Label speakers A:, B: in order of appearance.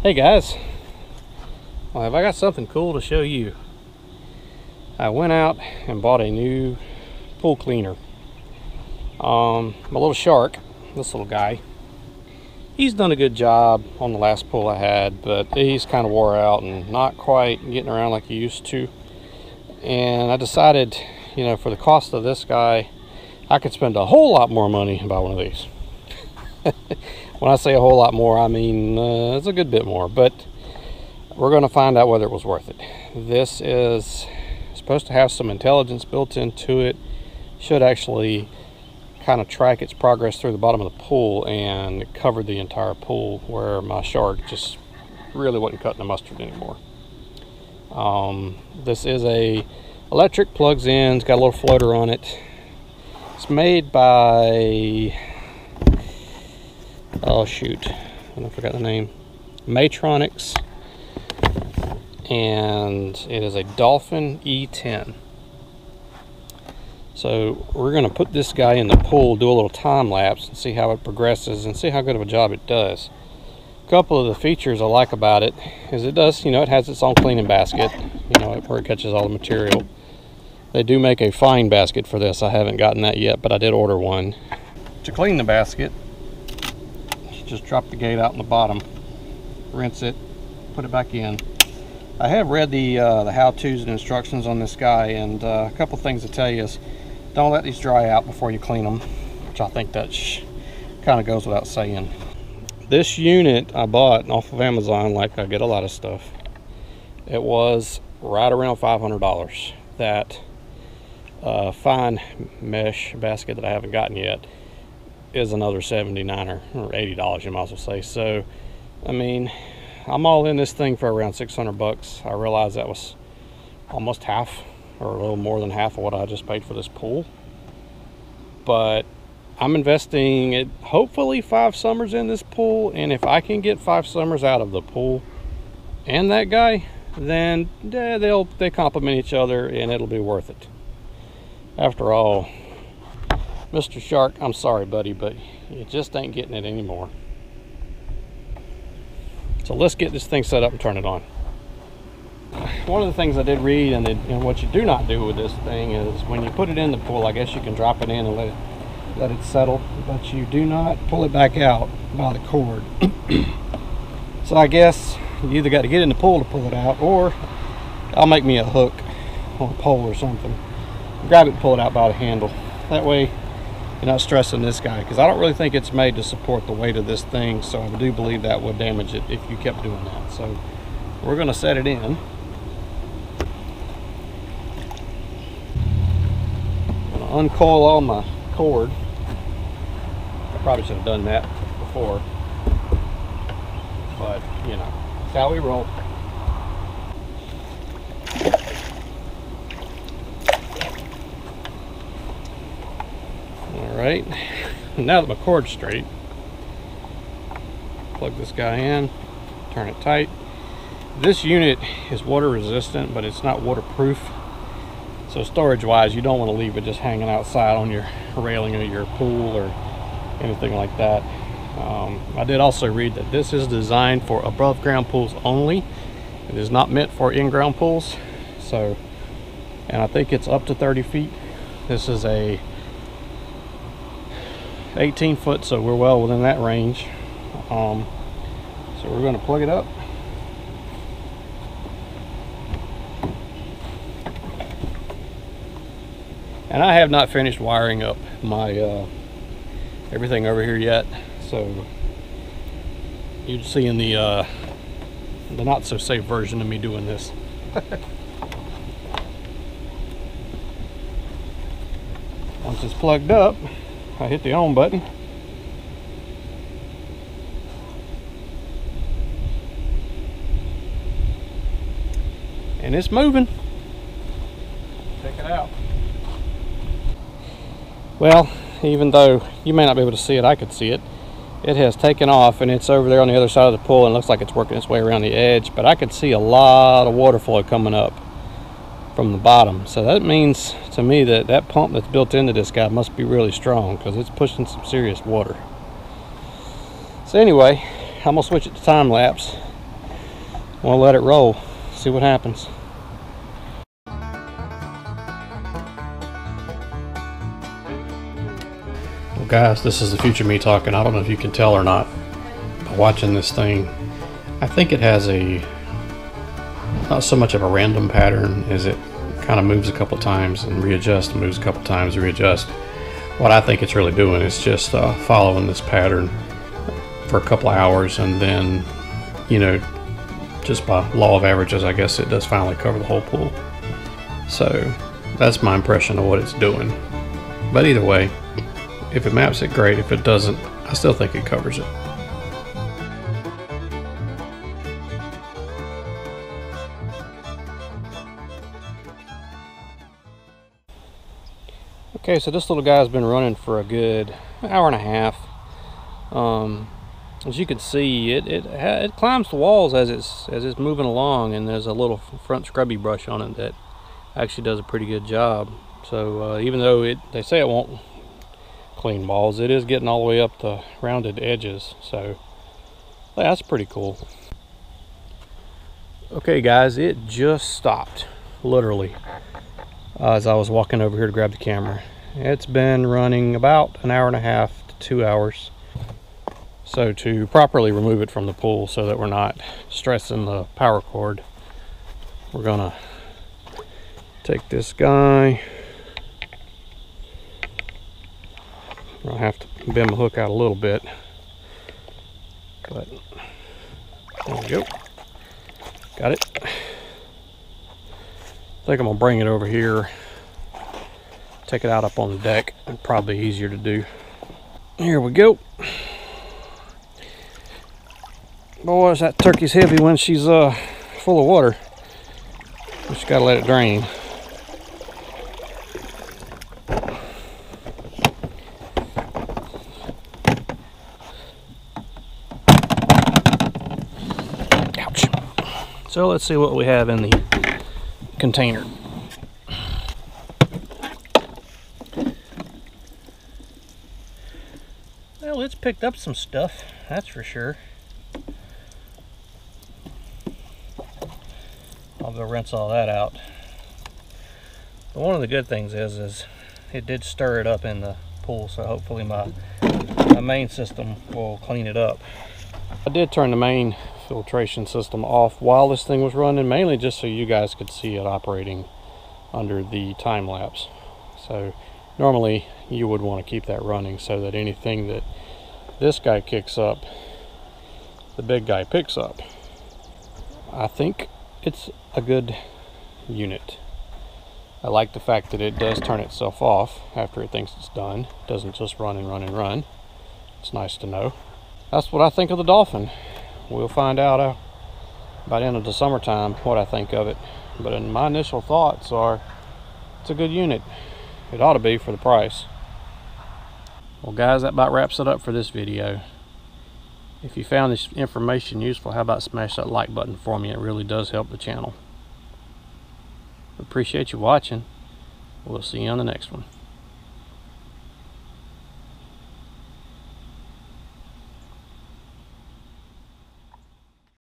A: Hey guys, well, have I got something cool to show you. I went out and bought a new pool cleaner. My little shark, this little guy, he's done a good job on the last pool I had, but he's kind of wore out and not quite getting around like he used to. And I decided, you know, for the cost of this guy, I could spend a whole lot more money and buy one of these. When I say a whole lot more, I mean it's a good bit more, but we're going to find out whether it was worth it. This is supposed to have some intelligence built into it. Should actually kind of track its progress through the bottom of the pool, and it covered the entire pool where my shark just really wasn't cutting the mustard anymore. This is a electric, plugs in, it's got a little floater on it. It's made by, oh shoot, I forgot the name, Maytronics, and it is a Dolphin E10. So we're going to put this guy in the pool, do a little time lapse, and see how it progresses and see how good of a job it does. A couple of the features I like about it is it does, you know, it has its own cleaning basket, you know, where it catches all the material. They do make a fine basket for this. I haven't gotten that yet, but I did order one. To clean the basket, you just drop the gate out in the bottom, rinse it, put it back in. I have read the how-tos and instructions on this guy, and a couple things to tell you is don't let these dry out before you clean them, which I think that kind of goes without saying. This unit I bought off of Amazon, like I get a lot of stuff. It was right around $500. That fine mesh basket that I haven't gotten yet is another $79 or $80, you might as well say. So, I mean, I'm all in this thing for around 600 bucks. I realize that was almost half or a little more than half of what I just paid for this pool. But I'm investing it hopefully 5 summers in this pool, and if I can get 5 summers out of the pool and that guy, then they complement each other and it'll be worth it. After all, Mr. Shark, I'm sorry buddy, but you just ain't getting it anymore. So let's get this thing set up and turn it on. One of the things I did read, and what you do not do with this thing is when you put it in the pool, I guess you can drop it in and let it settle, but you do not pull it back out by the cord. So I guess you either got to get in the pool to pull it out, or I'll make me a hook on a pole or something, grab it and pull it out by the handle. That way you're not stressing this guy, because I don't really think it's made to support the weight of this thing, so I do believe that would damage it if you kept doing that. So we're going to set it in. I'm going to uncoil all my cord. I probably should have done that before, but you know, that's how we roll. All right, now that my cord's straight, plug this guy in, turn it tight. This unit is water resistant, but it's not waterproof. So storage wise, you don't want to leave it just hanging outside on your railing of your pool or anything like that. I did also read that this is designed for above ground pools only. It is not meant for in-ground pools. So, and I think it's up to 30 feet. This is a 18 foot, so we're well within that range. So we're going to plug it up. And I have not finished wiring up my everything over here yet, so you'd see in the not so safe version of me doing this. Once it's plugged up, I hit the on button. And it's moving. Check it out. Well, even though you may not be able to see it, I could see it. It has taken off, and it's over there on the other side of the pool, and it looks like it's working its way around the edge, but I could see a lot of water flow coming up from the bottom. So that means to me that that pump that's built into this guy must be really strong, because it's pushing some serious water. So anyway, I'm gonna switch it to time lapse We'll let it roll, see what happens. Well guys, this is the future me talking. I don't know if you can tell or not by watching this thing. I think it has not so much of a random pattern as it kind of moves a couple times and readjusts, moves a couple times, readjusts. What I think it's really doing is just following this pattern for a couple of hours, and then, you know, just by law of averages, I guess it does finally cover the whole pool. So that's my impression of what it's doing. But either way, if it maps it, great. If it doesn't, I still think it covers it. Okay, so this little guy's been running for a good hour and a half. As you can see, it climbs the walls as it's moving along, and there's a little front scrubby brush on it that actually does a pretty good job. So even though they say it won't clean walls, it is getting all the way up the rounded edges. So yeah, that's pretty cool. Okay guys, it just stopped, literally, as I was walking over here to grab the camera. It's been running about an hour and a half to 2 hours. So to properly remove it from the pool so that we're not stressing the power cord, we're gonna take this guy. I'll have to bend the hook out a little bit, but there we go. Got it. I think I'm gonna bring it over here, take it out up on the deck. It's probably easier to do. Here we go. Boys, that turkey's heavy when she's full of water. Just gotta let it drain. Ouch. So let's see what we have in the container. Well, it's picked up some stuff, that's for sure. I'll go rinse all that out. But one of the good things is it did stir it up in the pool, so hopefully my main system will clean it up. I did turn the main filtration system off while this thing was running, mainly just so you guys could see it operating under the time lapse. So normally you would want to keep that running so that anything that this guy kicks up, the big guy picks up. I think it's a good unit. I like the fact that it does turn itself off after it thinks it's done. It doesn't just run and run and run. It's nice to know. That's what I think of the Dolphin. We'll find out by the end of the summertime what I think of it. But in my initial thoughts are, it's a good unit. It ought to be for the price. Well guys, that about wraps it up for this video. If you found this information useful, how about smash that like button for me? It really does help the channel. Appreciate you watching. We'll see you on the next one.